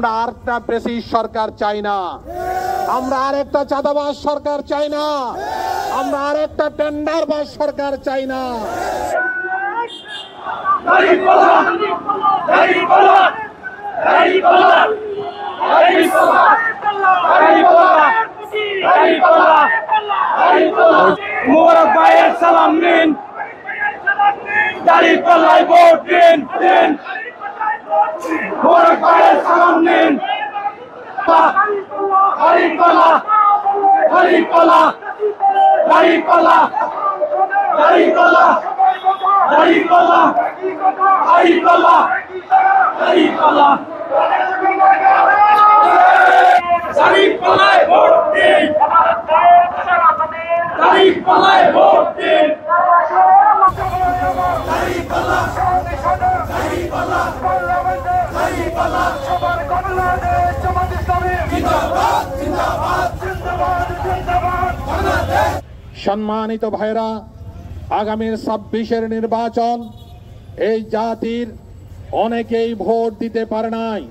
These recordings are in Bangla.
আমরা আরেকটা প্রেসিস সরকার চাই না, আমরা আরেকটা চাঁদাবাজ সরকার চাই না, আমরা আরেকটা টেন্ডারবাজ সরকার চাই না। মোবারক ভাইয়ের সালাম নিন, দাঁড়িপাল্লায় ভোট দিন, মোবারক ভাইয়ের সালাম নিন। দাঁড়িপাল্লা, দাঁড়িপাল্লা, দাঁড়িপাল্লা, দাঁড়িপাল্লা, দাঁড়িপাল্লা, দাঁড়িপাল্লা, দাঁড়িপাল্লা, দাঁড়িপাল্লায় ভোট দিন, দাঁড়িপাল্লায় ভোট দিন, দাঁড়িপাল্লা, দাঁড়িপাল্লা, দাঁড়িপাল্লা, জিন্দাবাদ, জিন্দাবাদ, জিন্দাবাদ, জিন্দাবাদ। সম্মানিত ভাইরা, আগামীর 26-এর নির্বাচন এই জাতির অনেকেই ভোট দিতে পারে নাই।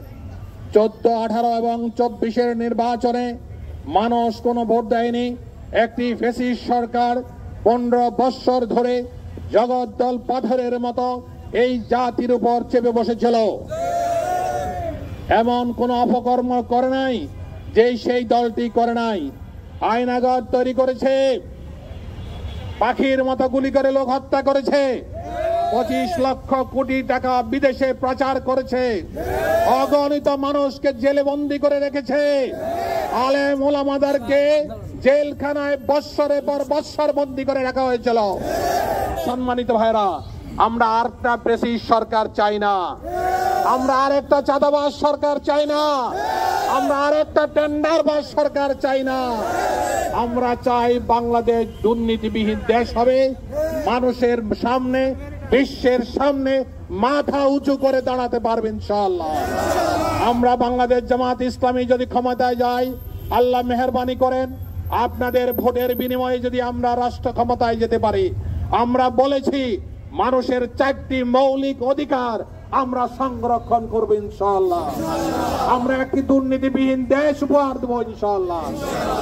14, 18 এবং 24-এর নির্বাচনে মানুষ কোনো ভোট দেয়নি। একটি ফ্যাসিস্ট সরকার 15 বৎসর ধরে জগদ্দল পাথরের মতো এই জাতির উপর চেপে বসেছিল। এমন কোন অপকর্ম করে নাই যে সেই দলটি করে নাই। আয়নাগর তৈরি করেছে, পাখির মতো গুলি করে লোক হত্যা করেছে, 25 লক্ষ কোটি টাকা বিদেশে প্রচার করেছে, অগণিত মানুষকে জেলে বন্দী করে রেখেছে, আলেম ওলামাদেরকে জেলখানায় বৎসরের পর বৎসর বন্দী করে রাখা হয়েছিল। সম্মানিত ভাইরা, আমরা আরেকটা প্রেসিস সরকার চাই না, আমরা আরেকটা চাঁদাবাজ সরকার চাই না, আমরা আরেকটা টেন্ডারবাজ সরকার চাই না। আমরা চাই বাংলাদেশ দুর্নীতিবিহীন দেশ হবে, মানুষের সামনে, বিশ্বের সামনে মাথা উঁচু করে দাঁড়াতে পারবে ইনশাআল্লাহ। আমরা বাংলাদেশ জামাত ইসলামী যদি ক্ষমতায় যাই, আল্লাহ মেহেরবানি করেন, আপনাদের ভোটের বিনিময়ে যদি আমরা রাষ্ট্র ক্ষমতায় যেতে পারি, আমরা বলেছি মানুষের 4টি মৌলিক অধিকার আমরা সংরক্ষণ করব ইনশাআল্লাহ। আমরা একটি দুর্নীতিবিহীন দেশ উপহার দেব ইনশাআল্লাহ।